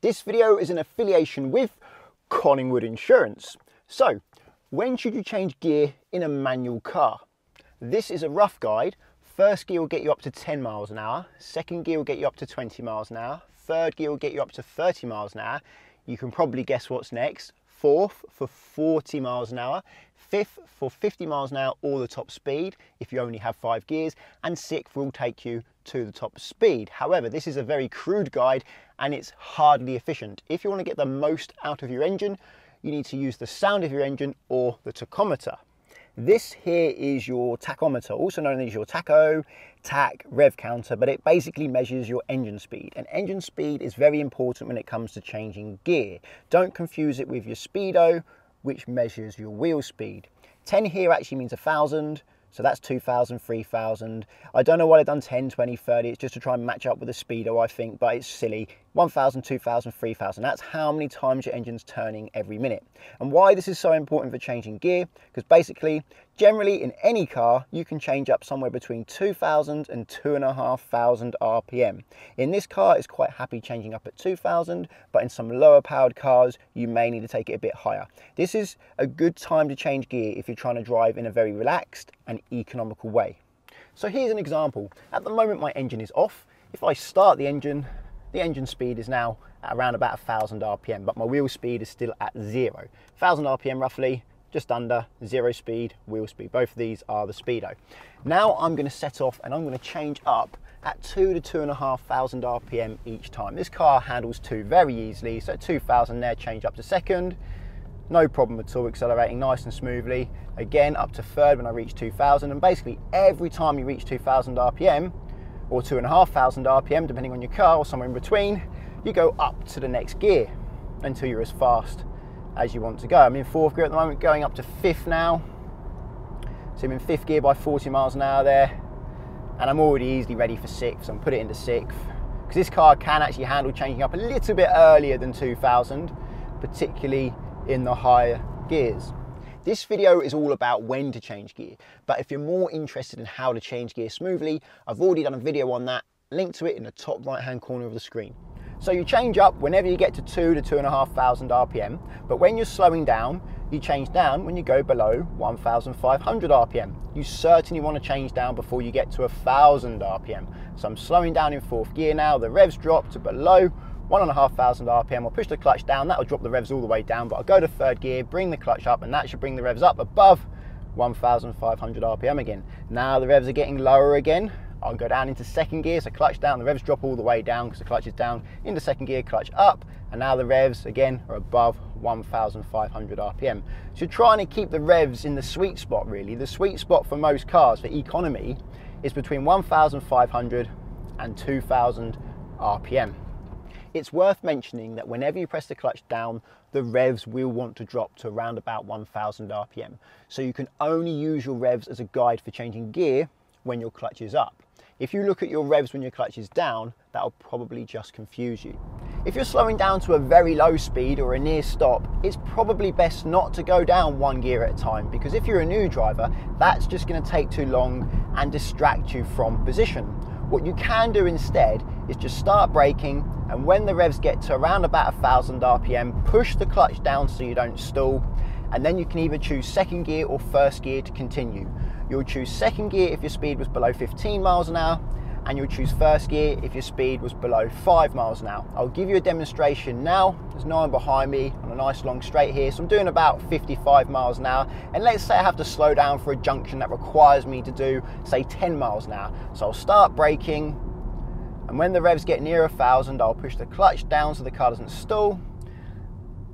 This video is an affiliation with Collingwood Insurance. So, when should you change gear in a manual car? This is a rough guide. First gear will get you up to 10 miles an hour. Second gear will get you up to 20 miles an hour. Third gear will get you up to 30 miles an hour. You can probably guess what's next. Fourth for 40 miles an hour. Fifth for 50 miles an hour or the top speed if you only have 5 gears. And sixth will take you to the top speed. However, this is a very crude guide and it's hardly efficient. If you want to get the most out of your engine, you need to use the sound of your engine or the tachometer. This here is your tachometer, also known as your tacho, tach, rev counter, but it basically measures your engine speed. And engine speed is very important when it comes to changing gear. Don't confuse it with your speedo, which measures your wheel speed. 10 here actually means 1,000. So that's 2,000, 3,000. I don't know why they've done 10, 20, 30. It's just to try and match up with the speedo, I think, but it's silly. 1,000, 2,000, 3,000. That's how many times your engine's turning every minute. And why this is so important for changing gear, because basically, generally in any car, you can change up somewhere between 2,000 and 2,500 RPM. In this car, it's quite happy changing up at 2,000, but in some lower powered cars, you may need to take it a bit higher. This is a good time to change gear if you're trying to drive in a very relaxed and economical way. So here's an example. At the moment, my engine is off. If I start the engine speed is now at around about 1,000 RPM, but my wheel speed is still at 0. 1,000 RPM roughly, just under 0 speed, wheel speed. Both of these are the speedo. Now I'm going to set off and I'm going to change up at 2,000 to 2,500 RPM each time. This car handles 2 very easily, so 2,000 there, change up to second. No problem at all, accelerating nice and smoothly. Again, up to third when I reach 2,000, and basically every time you reach 2,000 RPM, or 2,500 RPM, depending on your car, or somewhere in between, you go up to the next gear until you're as fast as you want to go. I'm in 4th gear at the moment, going up to 5th now. So I'm in 5th gear by 40 miles an hour there, and I'm already easily ready for 6th, so I'm put it into 6th. Because this car can actually handle changing up a little bit earlier than 2,000, particularly in the higher gears. This video is all about when to change gear, but if you're more interested in how to change gear smoothly, I've already done a video on that, link to it in the top right hand corner of the screen. So you change up whenever you get to 2,000 to 2,500 RPM, but when you're slowing down, you change down when you go below 1,500 RPM. You certainly want to change down before you get to 1,000 RPM. So I'm slowing down in 4th gear now, the revs drop to below 1,500 RPM. I'll push the clutch down, that'll drop the revs all the way down, but I'll go to 3rd gear, bring the clutch up, and that should bring the revs up above 1,500 RPM again. Now the revs are getting lower again. I'll go down into 2nd gear, so clutch down, the revs drop all the way down because the clutch is down, into 2nd gear, clutch up, and now the revs again are above 1,500 RPM. So you're trying to keep the revs in the sweet spot really. The sweet spot for most cars, for economy, is between 1,500 and 2,000 RPM. It's worth mentioning that whenever you press the clutch down, the revs will want to drop to around about 1,000 RPM. So you can only use your revs as a guide for changing gear when your clutch is up. If you look at your revs when your clutch is down, that'll probably just confuse you. If you're slowing down to a very low speed or a near stop, it's probably best not to go down 1 gear at a time, because if you're a new driver, that's just going to take too long and distract you from position. What you can do instead is just start braking, and when the revs get to around about 1,000 RPM, push the clutch down so you don't stall, and then you can either choose 2nd gear or 1st gear to continue. You'll choose 2nd gear if your speed was below 15 miles an hour, and you'll choose 1st gear if your speed was below 5 miles an hour. I'll give you a demonstration now. There's no one behind me on a nice long straight here, so I'm doing about 55 miles an hour, and let's say I have to slow down for a junction that requires me to do, say, 10 miles an hour. So I'll start braking, and when the revs get near 1,000, I'll push the clutch down so the car doesn't stall.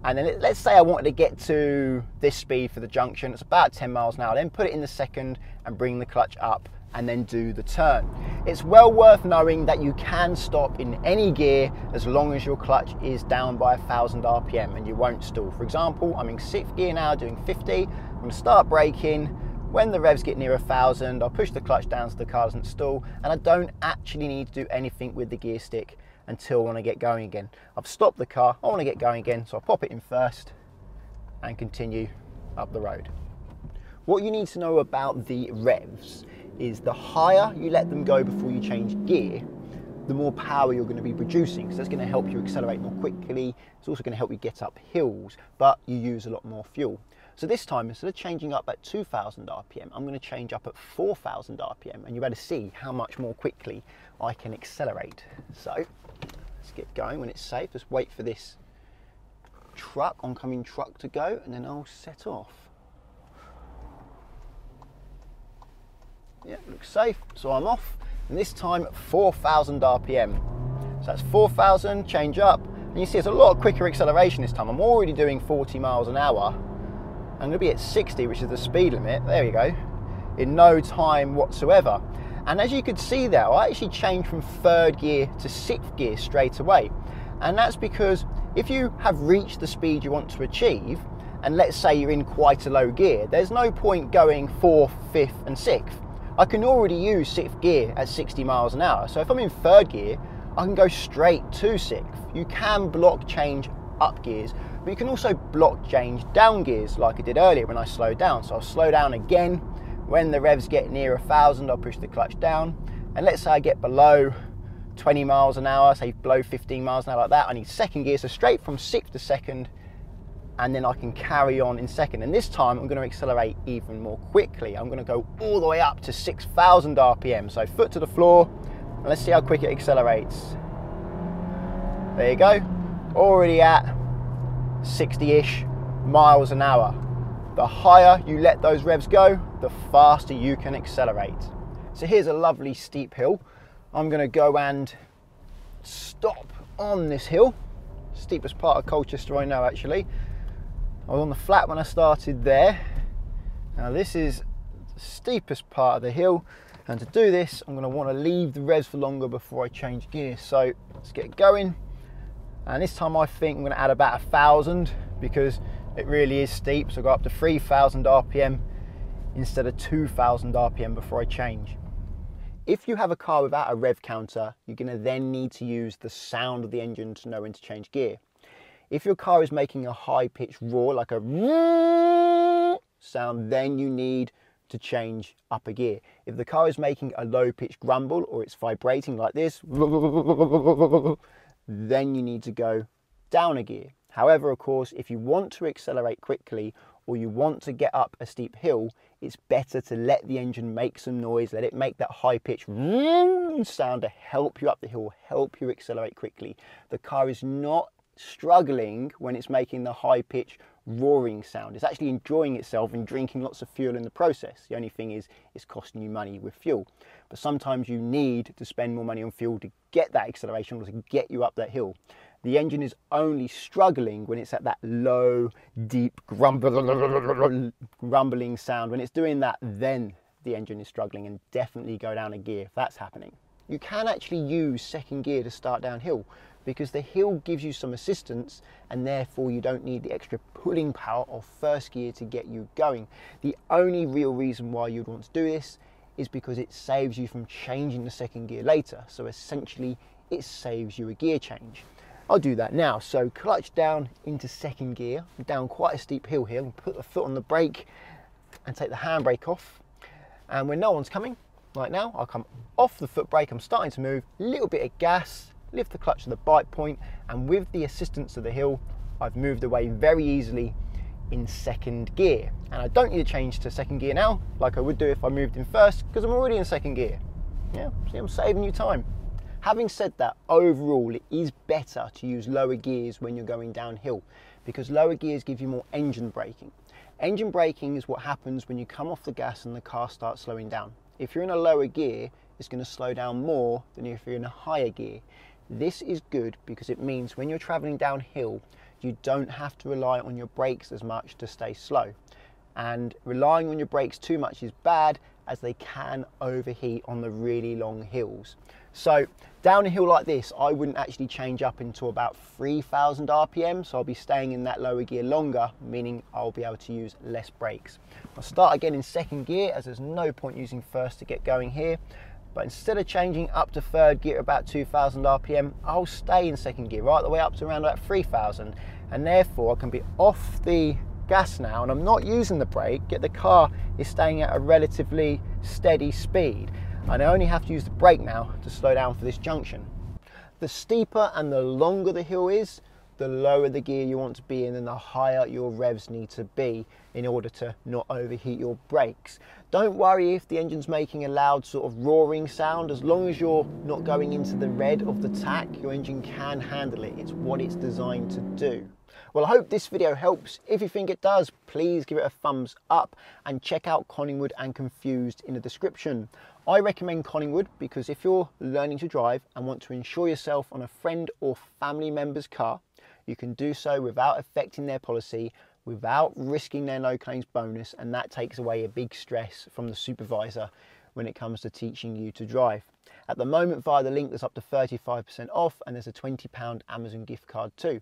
And then let's say I wanted to get to this speed for the junction, it's about 10 miles an hour, then put it in the 2nd and bring the clutch up and then do the turn. It's well worth knowing that you can stop in any gear as long as your clutch is down by 1,000 RPM and you won't stall. For example, I'm in 6th gear now doing 50, I'm going to start braking. When the revs get near 1,000, I'll push the clutch down so the car doesn't stall, and I don't actually need to do anything with the gear stick until I want to get going again. I've stopped the car, I want to get going again, so I'll pop it in 1st and continue up the road. What you need to know about the revs is the higher you let them go before you change gear, the more power you're going to be producing. So that's going to help you accelerate more quickly. It's also going to help you get up hills, but you use a lot more fuel. So this time, instead of changing up at 2,000 RPM, I'm going to change up at 4,000 RPM, and you better see how much more quickly I can accelerate. So let's get going when it's safe. Just wait for this oncoming truck to go, and then I'll set off. Yeah, looks safe, so I'm off, and this time 4,000 RPM. So that's 4,000, change up, and you see it's a lot quicker acceleration this time. I'm already doing 40 miles an hour. I'm going to be at 60, which is the speed limit, there you go, in no time whatsoever. And as you could see there, I actually changed from 3rd gear to 6th gear straight away. And that's because if you have reached the speed you want to achieve, and let's say you're in quite a low gear, there's no point going 4th, 5th and 6th. I can already use 6th gear at 60 miles an hour. So if I'm in 3rd gear, I can go straight to 6th. You can block change up gears, but you can also block change down gears like I did earlier when I slowed down. So I'll slow down again. When the revs get near 1,000, I'll push the clutch down. And let's say I get below 20 miles an hour, say below 15 miles an hour like that, I need 2nd gear. So straight from 6th to 2nd, and then I can carry on in 2nd. And this time I'm going to accelerate even more quickly. I'm going to go all the way up to 6,000 RPM. So foot to the floor, and let's see how quick it accelerates. There you go, already at 60-ish miles an hour. The higher you let those revs go, the faster you can accelerate. So here's a lovely steep hill. I'm going to go and stop on this hill. Steepest part of Colchester I know, actually. I was on the flat when I started there. Now this is the steepest part of the hill, and to do this I'm going to want to leave the revs for longer before I change gear. So let's get going, and this time I think I'm going to add about 1,000 because it really is steep. So I go up to 3,000 RPM instead of 2,000 RPM before I change. If you have a car without a rev counter, you're going to then need to use the sound of the engine to know when to change gear. If your car is making a high-pitched roar, like a sound, then you need to change up a gear. If the car is making a low-pitched grumble or it's vibrating like this, then you need to go down a gear. However, of course, if you want to accelerate quickly or you want to get up a steep hill, it's better to let the engine make some noise, let it make that high-pitched sound to help you up the hill, help you accelerate quickly. The car is not struggling when it's making the high-pitched roaring sound. It's actually enjoying itself and drinking lots of fuel in the process. The only thing is it's costing you money with fuel. But sometimes you need to spend more money on fuel to get that acceleration or to get you up that hill. The engine is only struggling when it's at that low, deep grumbling sound. When it's doing that, then the engine is struggling, and definitely go down a gear if that's happening. You can actually use 2nd gear to start downhill because the hill gives you some assistance, and therefore you don't need the extra pulling power of 1st gear to get you going. The only real reason why you'd want to do this is because it saves you from changing the 2nd gear later. So essentially it saves you a gear change. I'll do that now. So clutch down into 2nd gear. I'm down quite a steep hill here. I'll put the foot on the brake and take the handbrake off. And when no one's coming, like now, I'll come off the foot brake. I'm starting to move, a little bit of gas, lift the clutch to the bite point, and with the assistance of the hill, I've moved away very easily in 2nd gear. And I don't need to change to 2nd gear now, like I would do if I moved in 1st, because I'm already in 2nd gear. Yeah, see, I'm saving you time. Having said that, overall, it is better to use lower gears when you're going downhill, because lower gears give you more engine braking. Engine braking is what happens when you come off the gas and the car starts slowing down. If you're in a lower gear, it's going to slow down more than if you're in a higher gear. This is good because it means when you're traveling downhill, you don't have to rely on your brakes as much to stay slow. And relying on your brakes too much is bad, as they can overheat on the really long hills. So down a hill like this, I wouldn't actually change up until about 3,000 RPM. So I'll be staying in that lower gear longer, meaning I'll be able to use less brakes. I'll start again in 2nd gear, as there's no point using 1st to get going here. But instead of changing up to 3rd gear about 2,000 RPM, I'll stay in 2nd gear right the way up to around about 3,000. And therefore I can be off the gas now, and I'm not using the brake, yet the car is staying at a relatively steady speed. And I only have to use the brake now to slow down for this junction. The steeper and the longer the hill is, the lower the gear you want to be in and the higher your revs need to be in order to not overheat your brakes. Don't worry if the engine's making a loud sort of roaring sound. As long as you're not going into the red of the tack, your engine can handle it. It's what it's designed to do. Well, I hope this video helps. If you think it does, please give it a thumbs up and check out Collingwood and Confused in the description. I recommend Collingwood because if you're learning to drive and want to insure yourself on a friend or family member's car, you can do so without affecting their policy, without risking their no claims bonus, and that takes away a big stress from the supervisor when it comes to teaching you to drive. At the moment, via the link, there's up to 35% off and there's a £20 Amazon gift card too.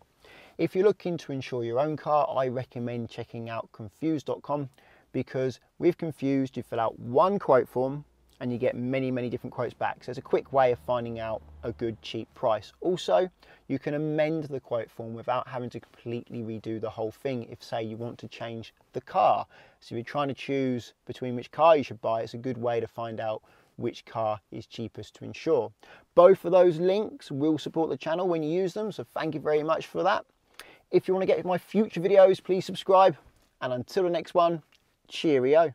If you're looking to insure your own car, I recommend checking out confused.com because with Confused, you fill out one quote form and you get many different quotes back. So it's a quick way of finding out a good cheap price. Also, you can amend the quote form without having to completely redo the whole thing if, say, you want to change the car. So if you're trying to choose between which car you should buy, it's a good way to find out which car is cheapest to insure. Both of those links will support the channel when you use them, so thank you very much for that. If you want to get my future videos, please subscribe, and until the next one, cheerio.